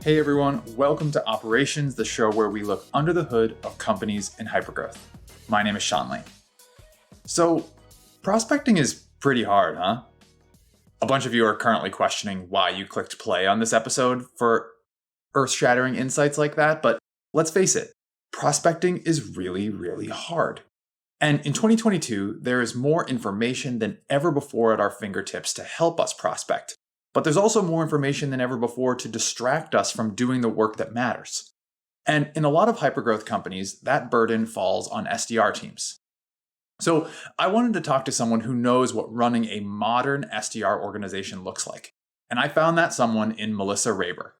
Hey everyone, welcome to Operations, the show where we look under the hood of companies in hypergrowth. My name is Sean Lane. So, prospecting is pretty hard, huh? A bunch of you are currently questioning why you clicked play on this episode for earth-shattering insights like that, but let's face it, prospecting is really, really hard. And in 2022, there is more information than ever before at our fingertips to help us prospect. But there's also more information than ever before to distract us from doing the work that matters. And in a lot of hypergrowth companies, that burden falls on SDR teams. So I wanted to talk to someone who knows what running a modern SDR organization looks like. And I found that someone in Melissa Raber.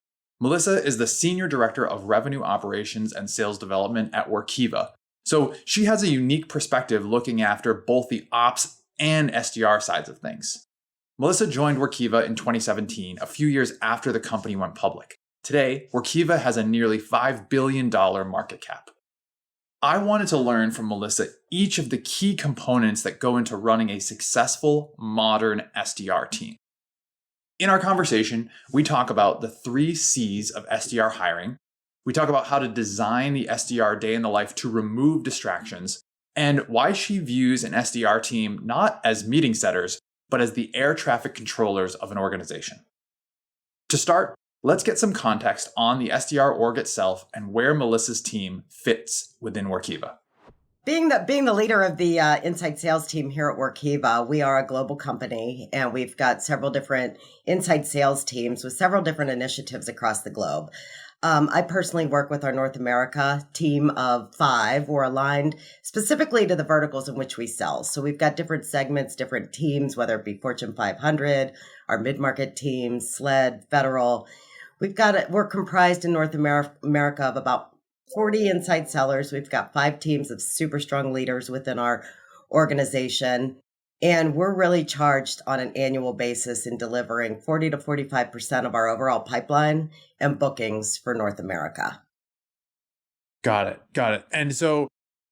Melissa is the Senior Director of Revenue Operations and Sales Development at Workiva. So she has a unique perspective looking after both the ops and SDR sides of things. Melissa joined Workiva in 2017, a few years after the company went public. Today, Workiva has a nearly $5 billion market cap. I wanted to learn from Melissa each of the key components that go into running a successful, modern SDR team. In our conversation, we talk about the 3 C's of SDR hiring. We talk about how to design the SDR day in the life to remove distractions, and why she views an SDR team not as meeting setters, but as the air traffic controllers of an organization. To start, let's get some context on the SDR org itself and where Melissa's team fits within Workiva. Being the leader of the inside sales team here at Workiva, we are a global company and we've got several different inside sales teams with several different initiatives across the globe. I personally work with our North America team of 5. We're aligned specifically to the verticals in which we sell. So we've got different segments, different teams, whether it be Fortune 500, our mid-market teams, SLED, federal. We're comprised in North America of about 40 inside sellers. We've got 5 teams of super strong leaders within our organization. And we're really charged on an annual basis in delivering 40 to 45% of our overall pipeline and bookings for North America. Got it. And so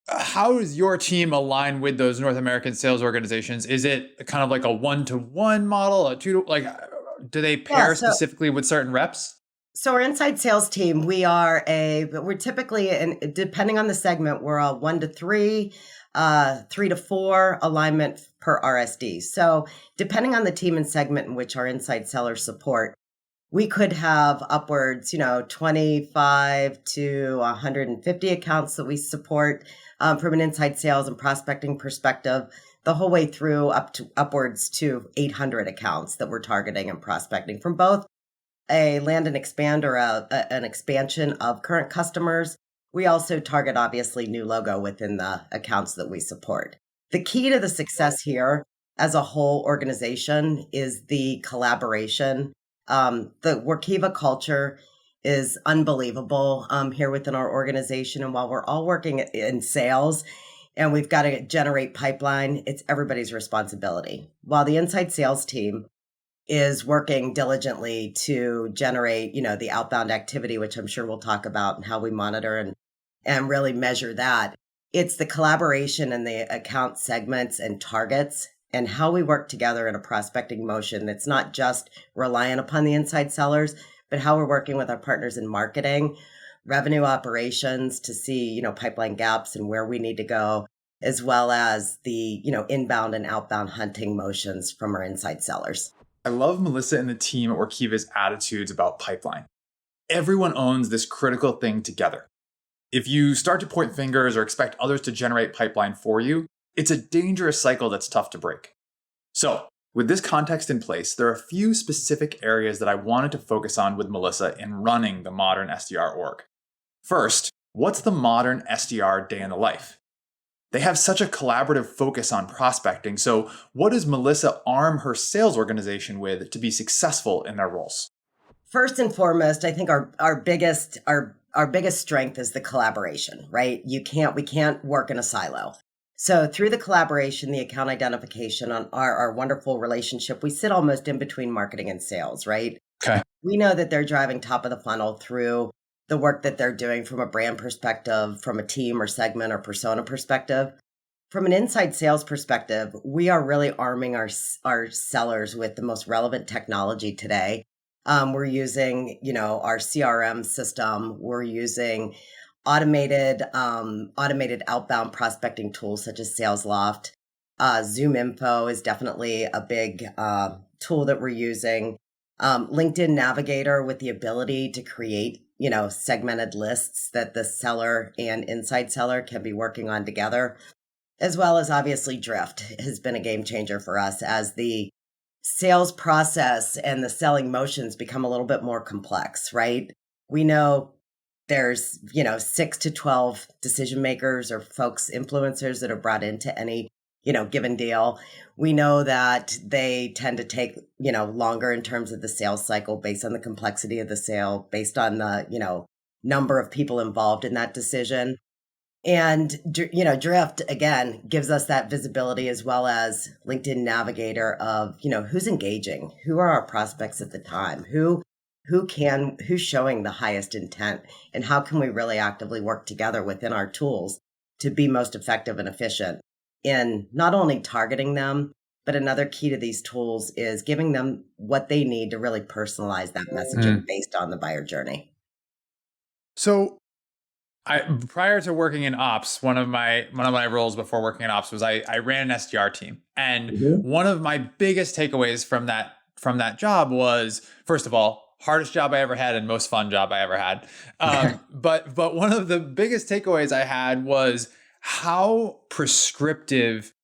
how is your team aligned with those North American sales organizations? Is it kind of like a 1-to-1 model, a 2 to, do they pair specifically with certain reps? So our inside sales team, we're typically, and depending on the segment, we're a 1-to-3, 3-to-4 alignment per RSD. So depending on the team and segment in which our inside sellers support, we could have upwards, 25 to 150 accounts that we support from an inside sales and prospecting perspective, the whole way through upwards to 800 accounts that we're targeting and prospecting from both a land and expand or an expansion of current customers. We also target, obviously, new logo within the accounts that we support. The key to the success here as a whole organization is the collaboration. The Workiva culture is unbelievable here within our organization. And while we're all working in sales and we've got to generate pipeline, it's everybody's responsibility. While the inside sales team is working diligently to generate, the outbound activity, which I'm sure we'll talk about and how we monitor and really measure that. It's the collaboration and the account segments and targets and how we work together in a prospecting motion that's not just reliant upon the inside sellers, but how we're working with our partners in marketing, revenue operations to see, pipeline gaps and where we need to go, as well as the, inbound and outbound hunting motions from our inside sellers. I love Melissa and the team at Workiva's attitudes about pipeline. Everyone owns this critical thing together. If you start to point fingers or expect others to generate pipeline for you, it's a dangerous cycle that's tough to break. So, with this context in place, there are a few specific areas that I wanted to focus on with Melissa in running the modern SDR org. First, what's the modern SDR day in the life? They have such a collaborative focus on prospecting, so what does Melissa arm her sales organization with to be successful in their roles? First and foremost, I think our biggest strength is the collaboration, right? We can't work in a silo. So through the collaboration, the account identification on our wonderful relationship, we sit almost in between marketing and sales, right? Okay. We know that they're driving top of the funnel through the work that they're doing from a brand perspective, from a team or segment or persona perspective. From an inside sales perspective, we are really arming our sellers with the most relevant technology today We're using, our CRM system. We're using automated outbound prospecting tools such as SalesLoft. Zoom Info is definitely a big tool that we're using. LinkedIn Navigator with the ability to create, segmented lists that the seller and inside seller can be working on together, as well as obviously Drift has been a game changer for us as the sales process and the selling motions become a little bit more complex, right? We know there's, 6 to 12 decision makers or folks, influencers that are brought into any, given deal. We know that they tend to take, longer in terms of the sales cycle based on the complexity of the sale, based on the, number of people involved in that decision. And, Drift, again, gives us that visibility as well as LinkedIn Navigator of, who's engaging, who are our prospects at the time, who's showing the highest intent, and how can we really actively work together within our tools to be most effective and efficient in not only targeting them, but another key to these tools is giving them what they need to really personalize that messaging based on the buyer journey. So prior to working in ops, one of my roles before working in ops was I ran an SDR team. And one of my biggest takeaways from that job was, first of all, hardest job I ever had and most fun job I ever had. But one of the biggest takeaways I had was how prescriptive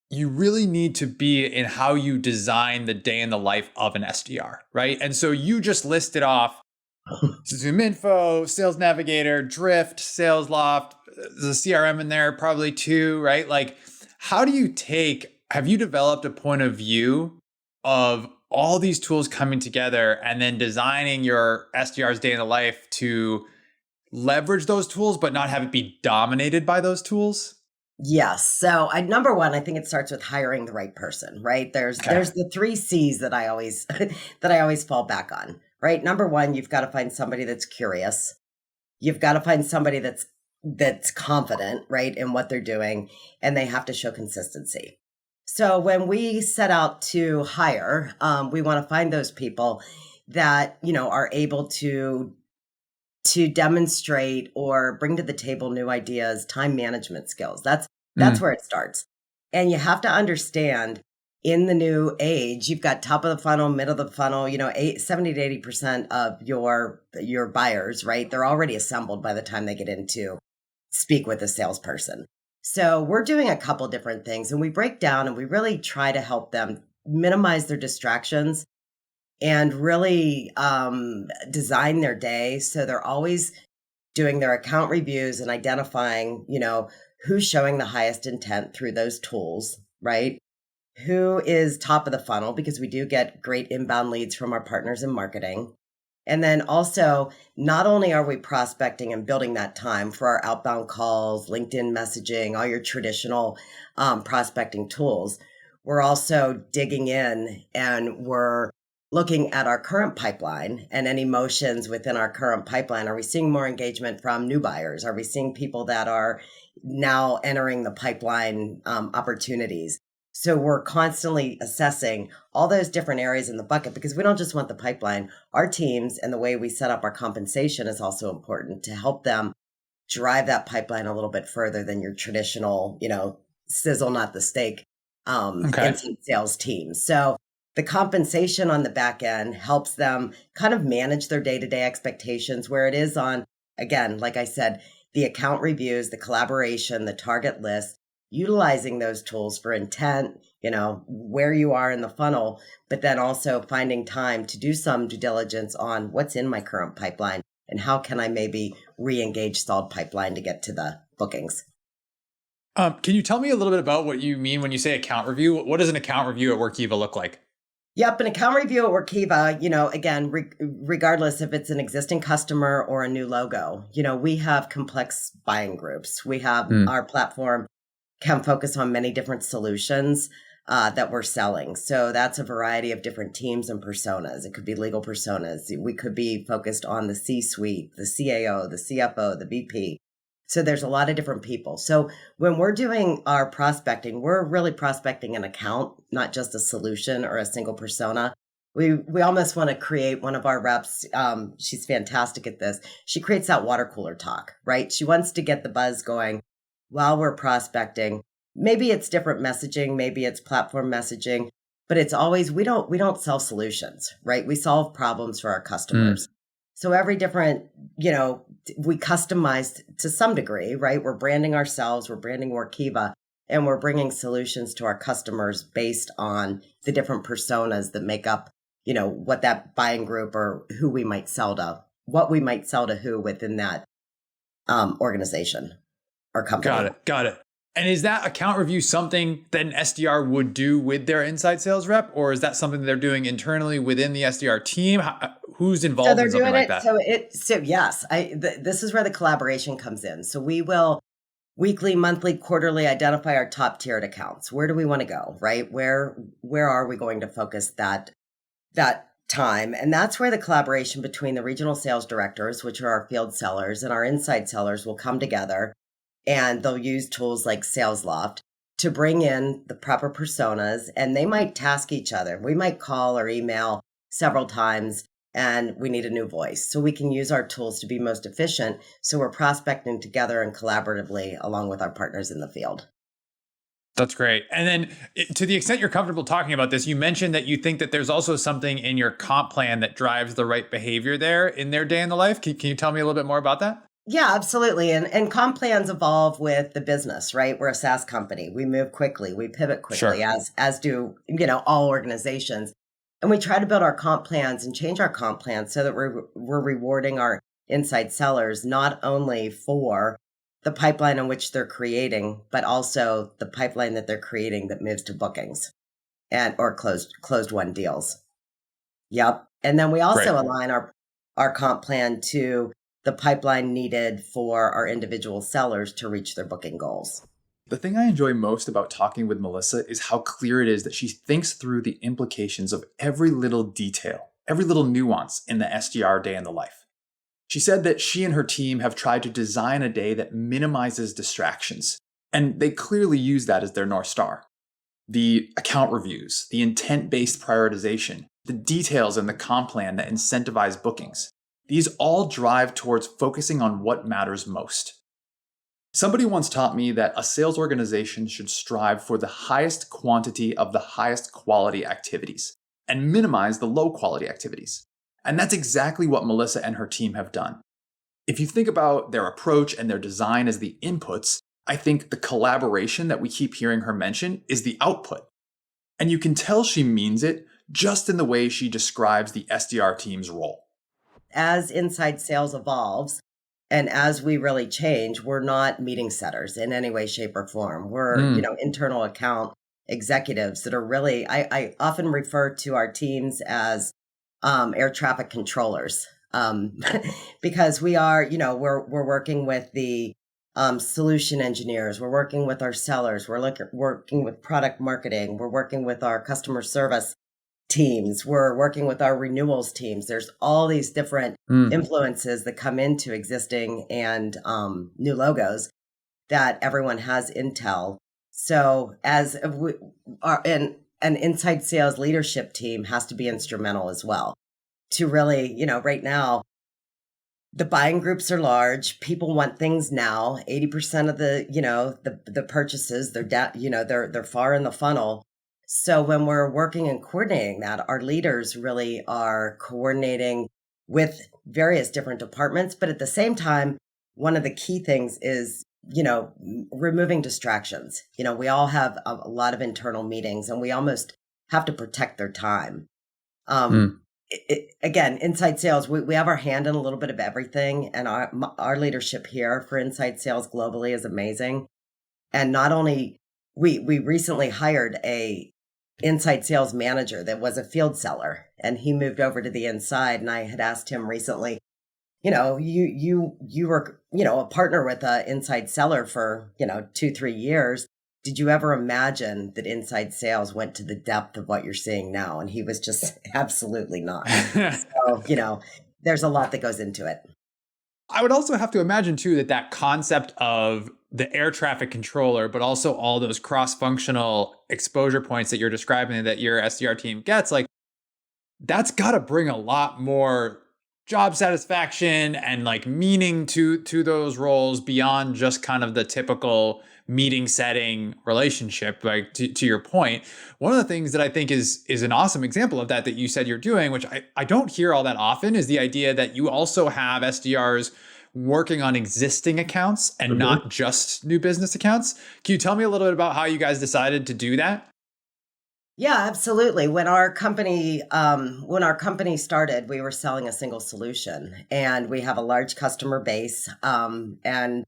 you really need to be in how you design the day in the life of an SDR, right? And so you just listed off Zoom Info, Sales Navigator, Drift, SalesLoft, the CRM in there probably too, right? Like, have you developed a point of view of all these tools coming together and then designing your SDR's day in the life to leverage those tools, but not have it be dominated by those tools? Yes. So number one, I think it starts with hiring the right person, right? There's the 3 C's that I always that I always fall back on, right? Number one, you've got to find somebody that's curious. You've got to find somebody that's confident, right, in what they're doing, and they have to show consistency. So when we set out to hire, we want to find those people that, are able to demonstrate or bring to the table new ideas, time management skills. That's where it starts. And you have to understand in the new age, you've got top of the funnel, middle of the funnel, 70 to 80% of your buyers, right? They're already assembled by the time they get in to speak with a salesperson. So we're doing a couple different things, and we break down and we really try to help them minimize their distractions and really design their day so they're always doing their account reviews and identifying, who's showing the highest intent through those tools, right? Who is top of the funnel, because we do get great inbound leads from our partners in marketing. And then also, not only are we prospecting and building that time for our outbound calls, LinkedIn messaging, all your traditional prospecting tools, we're also digging in and we're looking at our current pipeline and any motions within our current pipeline. Are we seeing more engagement from new buyers? Are we seeing people that are now entering the pipeline opportunities? So we're constantly assessing all those different areas in the bucket because we don't just want the pipeline. Our teams and the way we set up our compensation is also important to help them drive that pipeline a little bit further than your traditional, sizzle, not the steak, instant sales team. So the compensation on the back end helps them kind of manage their day-to-day expectations where it is on, again, like I said, the account reviews, the collaboration, the target list, utilizing those tools for intent, where you are in the funnel, but then also finding time to do some due diligence on what's in my current pipeline and how can I maybe re-engage stalled pipeline to get to the bookings. Can you tell me a little bit about what you mean when you say account review? What does an account review at Workiva look like? Yep, an account review at Workiva, again, regardless if it's an existing customer or a new logo, we have complex buying groups. We have our platform can focus on many different solutions that we're selling. So that's a variety of different teams and personas. It could be legal personas. We could be focused on the C-suite, the CAO, the CFO, the VP. So there's a lot of different people. So when we're doing our prospecting, we're really prospecting an account, not just a solution or a single persona. We almost want to create one of our reps. She's fantastic at this. She creates that water cooler talk, right? She wants to get the buzz going while we're prospecting. Maybe it's different messaging, maybe it's platform messaging, but it's always we don't sell solutions, right? We solve problems for our customers. So every different, we customize to some degree, right? We're branding ourselves, we're branding Workiva, and we're bringing solutions to our customers based on the different personas that make up, what that buying group or who we might sell to, what we might sell to who within that organization or company. Got it. And is that account review something that an SDR would do with their inside sales rep, or is that something they're doing internally within the SDR team? Who's involved in something like that? This is where the collaboration comes in. So we will weekly, monthly, quarterly identify our top tiered accounts. Where do we want to go, right? Where are we going to focus that time? And that's where the collaboration between the regional sales directors, which are our field sellers, and our inside sellers will come together, and they'll use tools like SalesLoft to bring in the proper personas, and they might task each other. We might call or email several times, and we need a new voice. So we can use our tools to be most efficient. So we're prospecting together and collaboratively along with our partners in the field. That's great. And then to the extent you're comfortable talking about this, you mentioned that you think that there's also something in your comp plan that drives the right behavior there in their day in the life. Can you tell me a little bit more about that? Yeah, absolutely. And comp plans evolve with the business, right? We're a SaaS company. We move quickly. We pivot quickly, Sure. as do, all organizations. And we try to build our comp plans and change our comp plans so that we're rewarding our inside sellers, not only for the pipeline in which they're creating, but also the pipeline that they're creating that moves to bookings or closed won deals. Yep. And then we also align our comp plan to the pipeline needed for our individual sellers to reach their booking goals. The thing I enjoy most about talking with Melissa is how clear it is that she thinks through the implications of every little detail, every little nuance in the SDR day in the life. She said that she and her team have tried to design a day that minimizes distractions, and they clearly use that as their North Star. The account reviews, the intent-based prioritization, the details in the comp plan that incentivize bookings. These all drive towards focusing on what matters most. Somebody once taught me that a sales organization should strive for the highest quantity of the highest quality activities and minimize the low quality activities. And that's exactly what Melissa and her team have done. If you think about their approach and their design as the inputs, I think the collaboration that we keep hearing her mention is the output. And you can tell she means it just in the way she describes the SDR team's role. As inside sales evolves and as we really change, we're not meeting setters in any way, shape, or form. We're, internal account executives that are really, I often refer to our teams as air traffic controllers because we are, we're working with the solution engineers. We're working with our sellers. We're working with product marketing. We're working with our customer service teams. We're working with our renewals teams. There's all these different influences that come into existing and new logos that everyone has intel. So as an inside sales leadership team has to be instrumental as well to really, right now, the buying groups are large. People want things now. 80% of the purchases, they're far in the funnel. So when we're working and coordinating that, our leaders really are coordinating with various different departments. But at the same time, one of the key things is, removing distractions. We all have a lot of internal meetings and we almost have to protect their time. Again, inside sales, we have our hand in a little bit of everything. And our leadership here for inside sales globally is amazing. And not only, we recently hired a inside sales manager that was a field seller, and he moved over to the inside. And I had asked him recently, you were, a partner with an inside seller for, 2-3 years. Did you ever imagine that inside sales went to the depth of what you're seeing now? And he was just absolutely not. So, there's a lot that goes into it. I would also have to imagine too that concept of the air traffic controller, but also all those cross-functional exposure points that you're describing that your SDR team gets, like that's got to bring a lot more job satisfaction and like meaning to those roles beyond just kind of the typical meeting setting relationship. Like to your point, one of the things that I think is an awesome example of that you said you're doing, which I don't hear all that often, is the idea that you also have SDRs working on existing accounts and not just new business accounts. Can you tell me a little bit about how you guys decided to do that? Yeah, absolutely. When our company started, we were selling a single solution, and we have a large customer base. And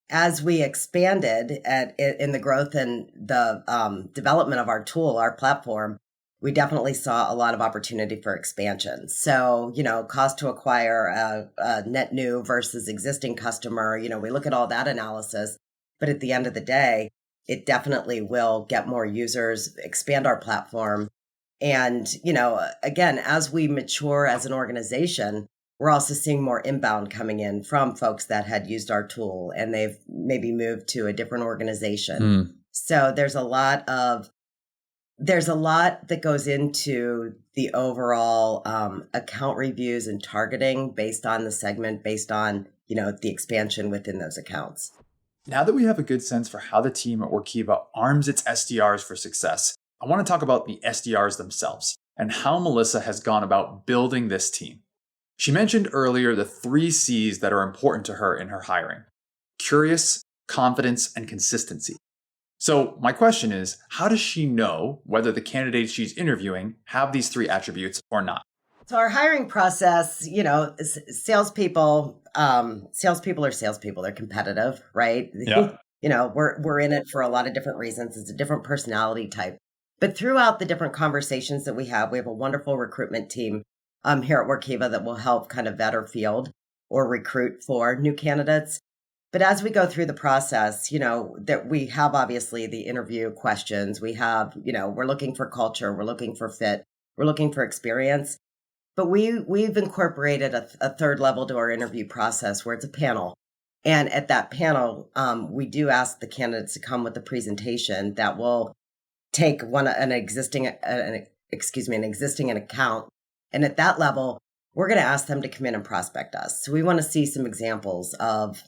as we expanded in the growth and the development of our tool, our platform, we definitely saw a lot of opportunity for expansion. So, cost to acquire a net new versus existing customer, we look at all that analysis. But at the end of the day, it definitely will get more users, expand our platform. And, again, as we mature as an organization, we're also seeing more inbound coming in from folks that had used our tool and they've maybe moved to a different organization. So there's a lot that goes into the overall account reviews and targeting based on the segment, based on, the expansion within those accounts. Now that we have a good sense for how the team at Workiva arms its SDRs for success, I want to talk about the SDRs themselves and how Melissa has gone about building this team. She mentioned earlier the 3 C's that are important to her in her hiring: curious, confidence, and consistency. So my question is, how does she know whether the candidates she's interviewing have these 3 attributes or not? So our hiring process, salespeople are salespeople. They're competitive, right? Yeah. We're in it for a lot of different reasons. It's a different personality type. But throughout the different conversations that we have a wonderful recruitment team here at Workiva that will help kind of vet or field or recruit for new candidates. But as we go through the process, that we have obviously the interview questions. We have, we're looking for culture, we're looking for fit, we're looking for experience. But we've incorporated a third level to our interview process where it's a panel. And at that panel, we do ask the candidates to come with a presentation that will take an existing account. And at that level, we're going to ask them to come in and prospect us. So we want to see some examples of,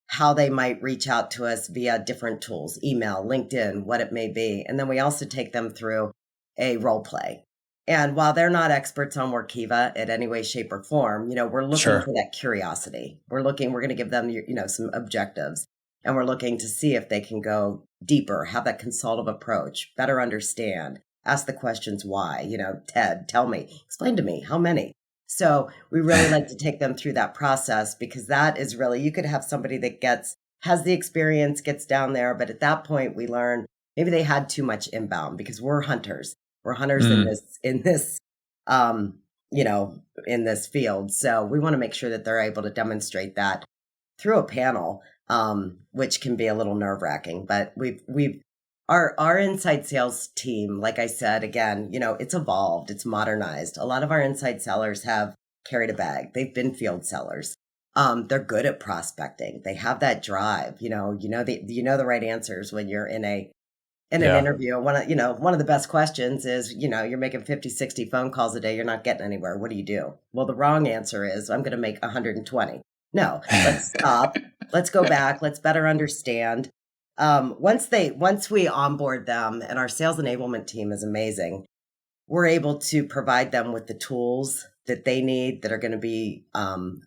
how they might reach out to us via different tools, email, LinkedIn, what it may be. And then we also take them through a role play. And while they're not experts on Workiva in any way, shape, or form, we're looking Sure. for that curiosity. We're going to give them, some objectives. And we're looking to see if they can go deeper, have that consultative approach, better understand, ask the questions why, Ted, tell me, explain to me, how many? So we really like to take them through that process, because that is really, you could have somebody that has the experience, gets down there, but at that point we learn maybe they had too much inbound, because we're hunters. We're hunters in this field. So we want to make sure that they're able to demonstrate that through a panel, which can be a little nerve-wracking. But our inside sales team, like I said, again, it's evolved, it's modernized. A lot of our inside sellers have carried a bag. They've been field sellers. They're good at prospecting. They have that drive. You know the right answers when you're in an interview. One of the best questions is, you're making 50, 60 phone calls a day. You're not getting anywhere. What do you do? Well, the wrong answer is, I'm going to make 120. No, let's stop. Let's go back. Let's better understand. Once we onboard them, and our sales enablement team is amazing, we're able to provide them with the tools that they need that are going to be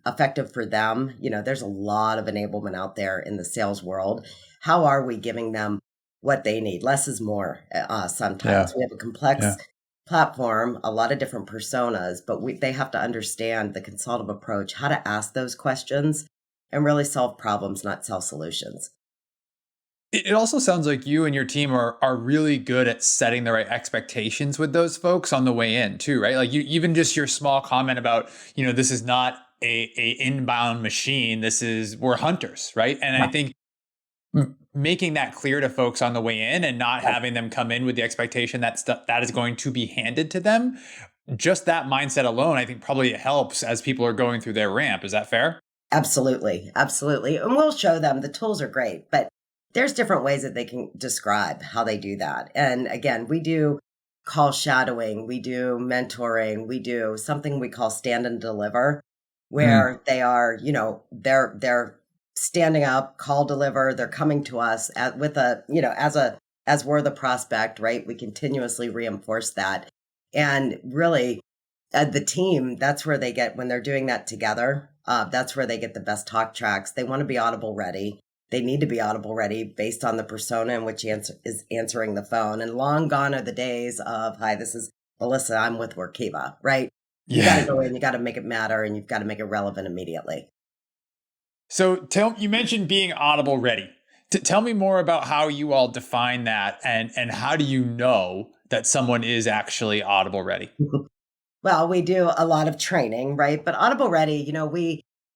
effective for them. There's a lot of enablement out there in the sales world. How are we giving them what they need? Less is more sometimes. Yeah. We have a complex platform, a lot of different personas, but they have to understand the consultative approach, how to ask those questions and really solve problems, not sell solutions. It also sounds like you and your team are really good at setting the right expectations with those folks on the way in too, right? Like even just your small comment about, this is not a inbound machine. We're hunters, right? And I think making that clear to folks on the way in and not having them come in with the expectation that is going to be handed to them, just that mindset alone, I think probably helps as people are going through their ramp. Is that fair? Absolutely. Absolutely. And we'll show them the tools are great, but there's different ways that they can describe how they do that. And again, we do call shadowing, we do mentoring, we do something we call stand and deliver, where they are, they're standing up, call deliver, they're coming to us with a, as we're the prospect, right? We continuously reinforce that. And really, the team, that's where they get, when they're doing that together, that's where they get the best talk tracks. They want to be Audible ready. They need to be Audible ready based on the persona in which is answering the phone. And long gone are the days of, hi, this is Melissa, I'm with Workiva, right? You got to go in, you got to make it matter, and you've got to make it relevant immediately. So you mentioned being Audible ready. Tell me more about how you all define that, and how do you know that someone is actually Audible ready? Well, we do a lot of training, right? But Audible Ready,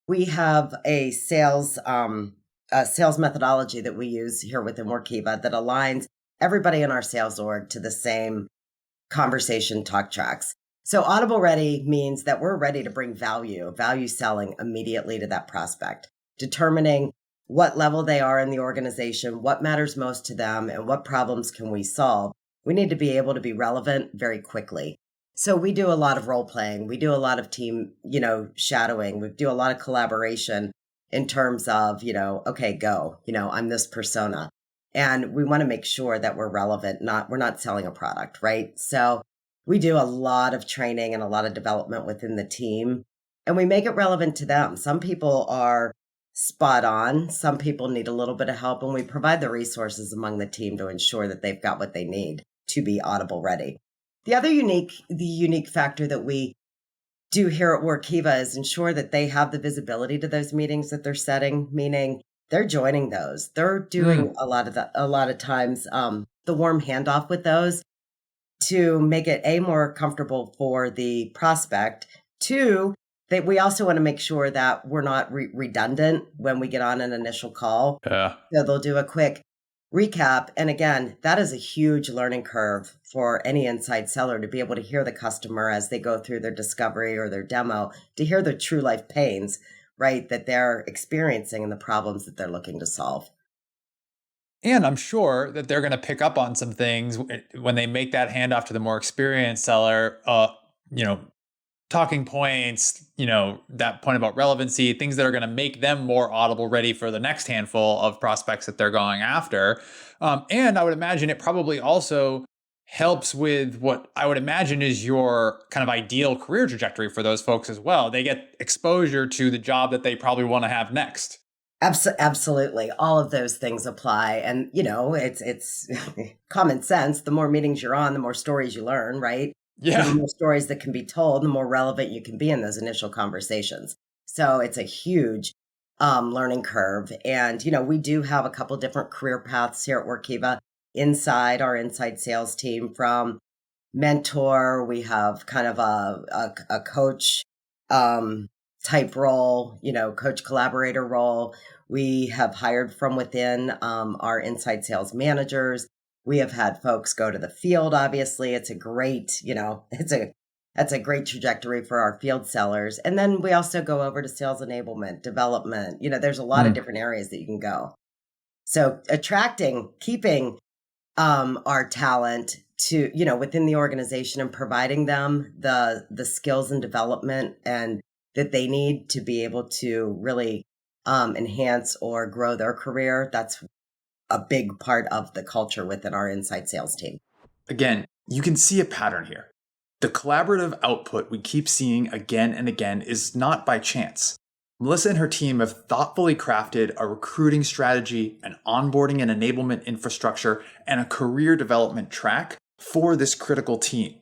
we have a sales methodology that we use here within Workiva that aligns everybody in our sales org to the same conversation talk tracks. So Audible Ready means that we're ready to bring value selling immediately to that prospect, determining what level they are in the organization, what matters most to them, and what problems can we solve. We need to be able to be relevant very quickly. So we do a lot of role playing. We do a lot of team, shadowing. We do a lot of collaboration in terms of, okay, go, I'm this persona. And we want to make sure that we're relevant, we're not selling a product, right? So we do a lot of training and a lot of development within the team, and we make it relevant to them. Some people are spot on. Some people need a little bit of help, and we provide the resources among the team to ensure that they've got what they need to be Audible ready. The other unique factor that we do here at Workiva is ensure that they have the visibility to those meetings that they're setting, meaning they're joining those. They're doing a lot of times the warm handoff with those to make it more comfortable for the prospect. Two, that we also want to make sure that we're not redundant when we get on an initial call. Yeah. So they'll do a quick recap. And again, that is a huge learning curve for any inside seller to be able to hear the customer as they go through their discovery or their demo, to hear the true life pains, right, that they're experiencing and the problems that they're looking to solve. And I'm sure that they're going to pick up on some things when they make that handoff to the more experienced seller, talking points, that point about relevancy, things that are going to make them more Audible ready for the next handful of prospects that they're going after. And I would imagine it probably also helps with what I would imagine is your kind of ideal career trajectory for those folks as well. They get exposure to the job that they probably want to have next. Absolutely. All of those things apply. And, it's common sense. The more meetings you're on, the more stories you learn, right? Yeah. The more stories that can be told, the more relevant you can be in those initial conversations. So it's a huge learning curve. And, we do have a couple different career paths here at Workiva inside our inside sales team. From mentor, we have kind of a coach type role, coach collaborator role. We have hired from within our inside sales managers. We have had folks go to the field. Obviously, it's a great, that's a great trajectory for our field sellers. And then we also go over to sales enablement, development. There's a lot of different areas that you can go. So attracting, keeping our talent to, within the organization and providing them the skills and development and that they need to be able to really enhance or grow their career. That's a big part of the culture within our inside sales team. Again, you can see a pattern here. The collaborative output we keep seeing again and again is not by chance. Melissa and her team have thoughtfully crafted a recruiting strategy, an onboarding and enablement infrastructure, and a career development track for this critical team.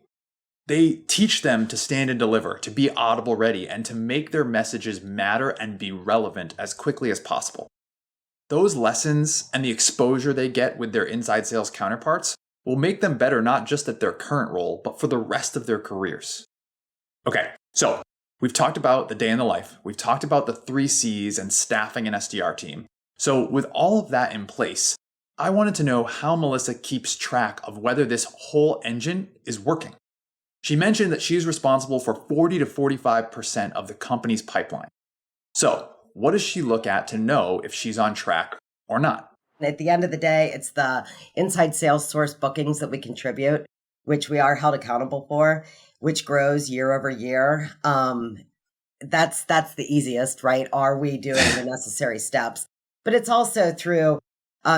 They teach them to stand and deliver, to be Audible ready, and to make their messages matter and be relevant as quickly as possible. Those lessons and the exposure they get with their inside sales counterparts will make them better not just at their current role, but for the rest of their careers. Okay, so we've talked about the day in the life. We've talked about the 3 C's and staffing an SDR team. So with all of that in place, I wanted to know how Melissa keeps track of whether this whole engine is working. She mentioned that she's responsible for 40 to 45% of the company's pipeline. So what does she look at to know if she's on track or not? At the end of the day, it's the inside sales source bookings that we contribute. which we are held accountable for, which grows year over year. That's the easiest, right? Are we doing the necessary steps? But it's also through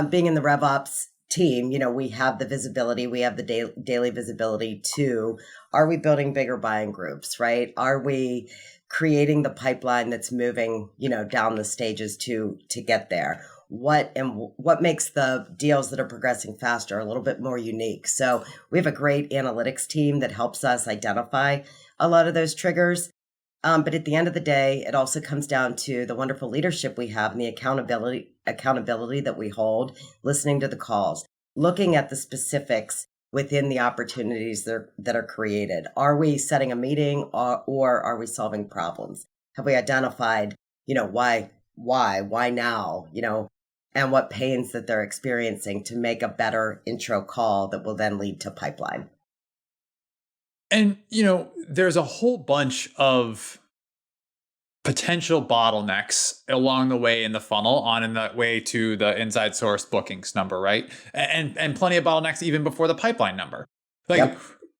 being in the RevOps team. We have the visibility, we have the daily visibility to, are we building bigger buying groups, right? Are we creating the pipeline that's moving, down the stages to get there? What makes the deals that are progressing faster a little bit more unique? So we have a great analytics team that helps us identify a lot of those triggers. But at the end of the day, it also comes down to the wonderful leadership we have and the accountability that we hold, listening to the calls, looking at the specifics within the opportunities that are created. Are we setting a meeting or are we solving problems? Have we identified, why now, and what pains that they're experiencing to make a better intro call that will then lead to pipeline? And, there's a whole bunch of potential bottlenecks along the way in the funnel on in the way to the inside source bookings number, right? And plenty of bottlenecks even before the pipeline number. Like, yep.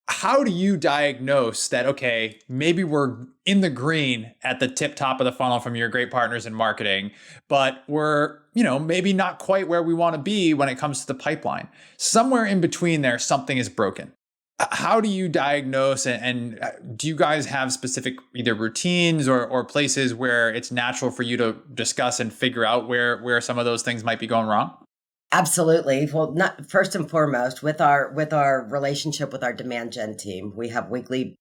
How do you diagnose that, okay, maybe we're in the green at the tip top of the funnel from your great partners in marketing, but we're, maybe not quite where we want to be when it comes to the pipeline. Somewhere in between there, something is broken. How do you diagnose, and do you guys have specific either routines or places where it's natural for you to discuss and figure out where some of those things might be going wrong? Absolutely. Well, not first and foremost, with our relationship with our demand gen team, we have weekly,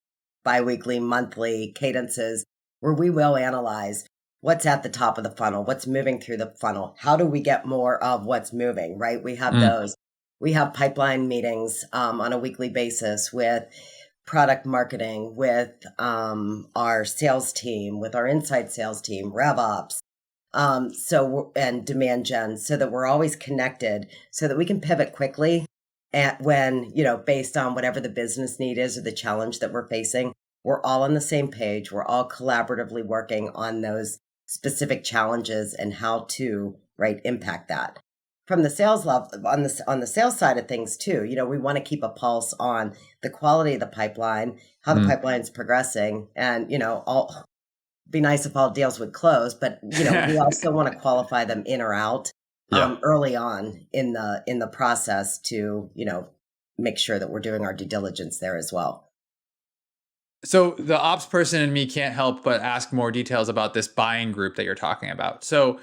biweekly, monthly cadences where we will analyze what's at the top of the funnel, what's moving through the funnel. How do we get more of what's moving, right? We have those. We have pipeline meetings on a weekly basis with product marketing, with our sales team, with our inside sales team, RevOps, and demand gen, so that we're always connected, so that we can pivot quickly when, based on whatever the business need is or the challenge that we're facing. We're all on the same page. We're all collaboratively working on those specific challenges and how to impact that. From the sales level, on the sales side of things too, we want to keep a pulse on the quality of the pipeline, how the pipeline's progressing, and all be nice if all deals would close, but we also want to qualify them in or out early on in the process to make sure that we're doing our due diligence there as well. So the ops person in me can't help but ask more details about this buying group that you're talking about. So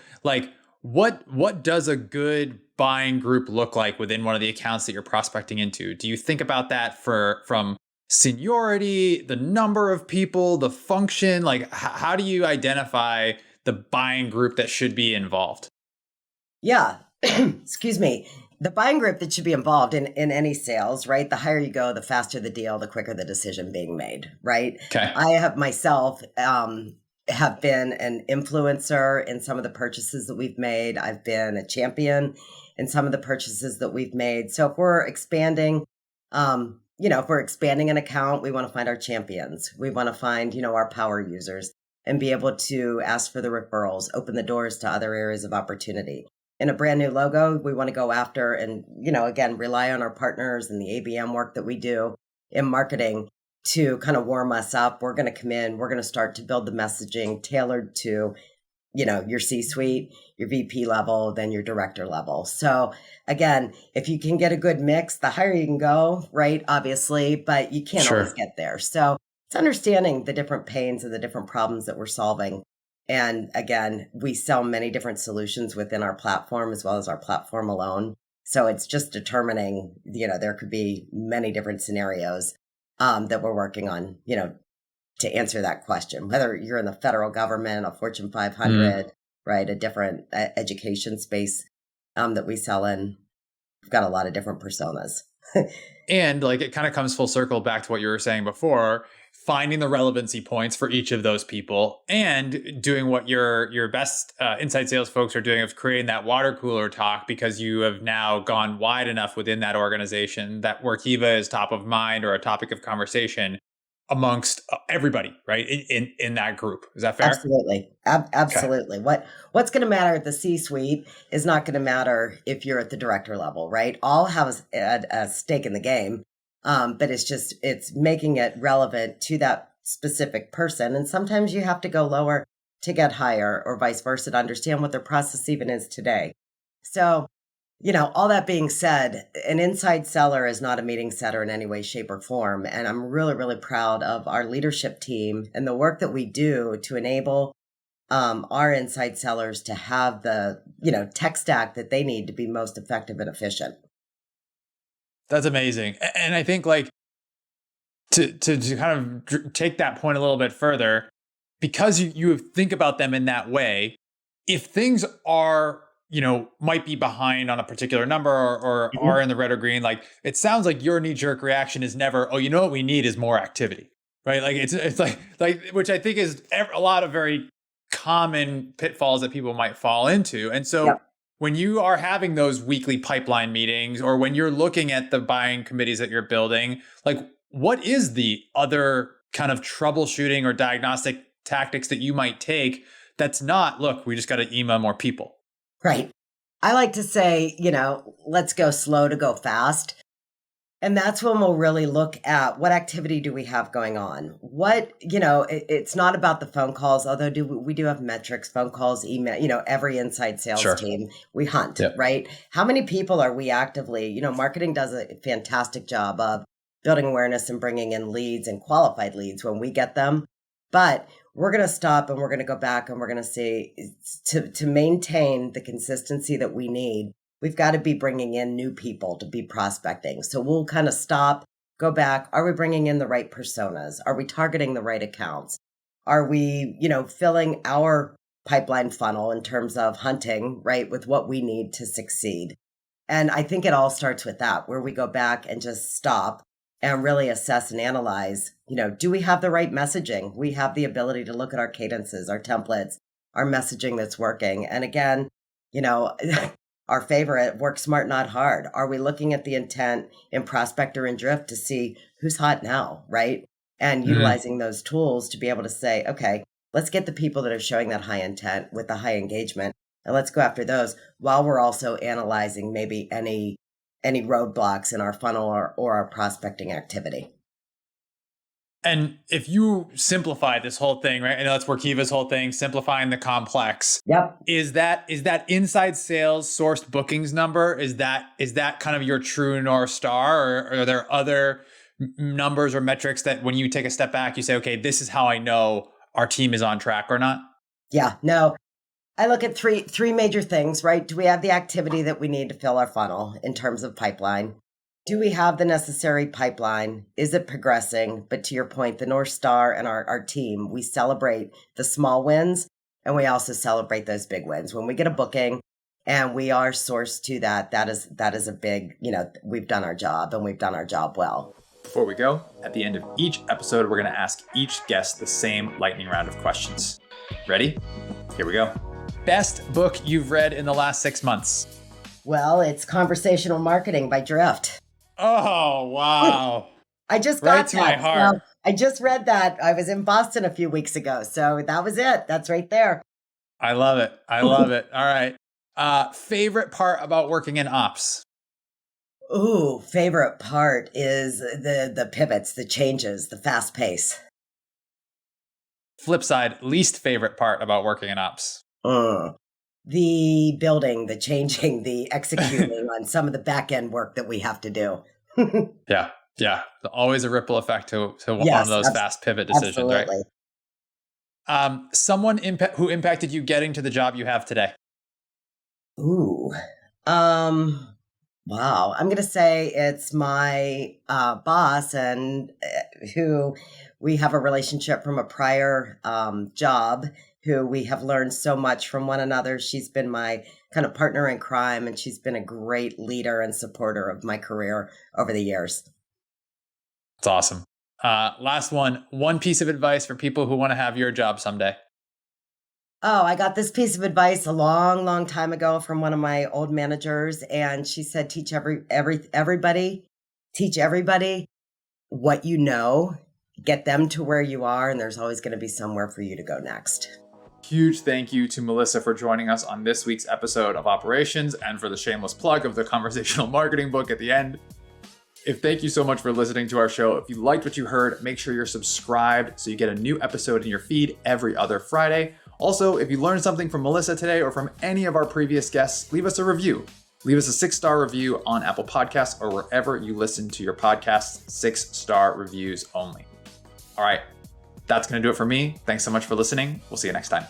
what does a good buying group look like within one of the accounts that you're prospecting into? Do you think about that from seniority, the number of people, the function? How do you identify the buying group that should be involved? Yeah, excuse me. The buying group that should be involved in any sales, right? The higher you go, the faster the deal, the quicker the decision being made, right? Okay. I have myself have been an influencer in some of the purchases that we've made. I've been a champion in some of the purchases that we've made. So if we're expanding, if we're expanding an account, we want to find our champions. We want to find, our power users and be able to ask for the referrals, open the doors to other areas of opportunity. In a brand new logo, we want to go after and, again, rely on our partners and the ABM work that we do in marketing to kind of warm us up. We're going to come in, we're going to start to build the messaging tailored to, your C-suite, your VP level, then your director level. So again, if you can get a good mix, the higher you can go, right? Obviously, but you can't always get there. So it's understanding the different pains and the different problems that we're solving. And again, we sell many different solutions within our platform as well as our platform alone. So it's just determining, there could be many different scenarios that we're working on, to answer that question, whether you're in the federal government, a Fortune 500, right, a different education space that we sell in. We've got a lot of different personas. And it kind of comes full circle back to what you were saying before, finding the relevancy points for each of those people and doing what your best inside sales folks are doing of creating that water cooler talk, because you have now gone wide enough within that organization that Workiva is top of mind or a topic of conversation amongst everybody, right? In that group. Is that fair? Absolutely. Absolutely. Okay. What's going to matter at the C-suite is not going to matter if you're at the director level, right? All have a stake in the game. But it's making it relevant to that specific person. And sometimes you have to go lower to get higher or vice versa to understand what their process even is today. So, all that being said, an inside seller is not a meeting setter in any way, shape, or form. And I'm really, really proud of our leadership team and the work that we do to enable our inside sellers to have the, tech stack that they need to be most effective and efficient. That's amazing. And I think like to kind of take that point a little bit further, because you think about them in that way, if things are, might be behind on a particular number or are in the red or green, like it sounds like your knee-jerk reaction is never, oh, what we need is more activity, right? Like it's like which I think is a lot of very common pitfalls that people might fall into. And so when you are having those weekly pipeline meetings, or when you're looking at the buying committees that you're building, like what is the other kind of troubleshooting or diagnostic tactics that you might take that's not, look, we just got to email more people? Right. I like to say, let's go slow to go fast. And that's when we'll really look at what activity do we have going on? It's not about the phone calls, although we do have metrics, phone calls, email, every inside sales team, we hunt, right? How many people are we actively, marketing does a fantastic job of building awareness and bringing in leads and qualified leads when we get them. But we're going to stop and we're going to go back and we're going to see to maintain the consistency that we need. We've got to be bringing in new people to be prospecting. So we'll kind of stop, go back. Are we bringing in the right personas? Are we targeting the right accounts? Are we, filling our pipeline funnel in terms of hunting, right, with what we need to succeed? And I think it all starts with that, where we go back and just stop and really assess and analyze, do we have the right messaging? We have the ability to look at our cadences, our templates, our messaging that's working. And again, our favorite, work smart, not hard. Are we looking at the intent in prospector and drift to see who's hot now, right? And utilizing those tools to be able to say, okay, let's get the people that are showing that high intent with the high engagement, and let's go after those while we're also analyzing maybe any roadblocks in our funnel or our prospecting activity. And if you simplify this whole thing, right? I know that's Workiva's whole thing, simplifying the complex. Yep. Is that inside sales sourced bookings number? Is that kind of your true North Star, or are there other numbers or metrics that when you take a step back, you say, okay, this is how I know our team is on track or not? Yeah, no. I look at three major things, right? Do we have the activity that we need to fill our funnel in terms of pipeline? Do we have the necessary pipeline? Is it progressing? But to your point, the North Star and our team, we celebrate the small wins and we also celebrate those big wins. When we get a booking and we are sourced to that is a big, we've done our job and we've done our job well. Before we go, at the end of each episode, we're going to ask each guest the same lightning round of questions. Ready? Here we go. Best book you've read in the last 6 months? Well, it's Conversational Marketing by Drift. Oh, wow. I just got right to my heart. I just read that. I was in Boston a few weeks ago. So that was it. That's right there. I love it. All right. Favorite part about working in ops? Ooh, favorite part is the pivots, the changes, the fast pace. Flip side, least favorite part about working in ops? The building, the changing, the executing on some of the back end work that we have to do. Yeah. Always a ripple effect to one of those fast pivot decisions, absolutely. Right? Someone who impacted you getting to the job you have today? Ooh. Wow. I'm going to say it's my boss, and who we have a relationship from a prior job, who we have learned so much from one another. She's been my kind of partner in crime, and she's been a great leader and supporter of my career over the years. That's awesome. Last one piece of advice for people who want to have your job someday. Oh, I got this piece of advice a long, long time ago from one of my old managers. And she said, teach everybody what you know, get them to where you are. And there's always going to be somewhere for you to go next. Huge thank you to Melissa for joining us on this week's episode of Operations, and for the shameless plug of the conversational marketing book at the end. Thank you so much for listening to our show. If you liked what you heard, make sure you're subscribed so you get a new episode in your feed every other Friday. Also, if you learned something from Melissa today or from any of our previous guests, leave us a review. Leave us a 6-star review on Apple Podcasts or wherever you listen to your podcasts. 6-star reviews only. All right, that's going to do it for me. Thanks so much for listening. We'll see you next time.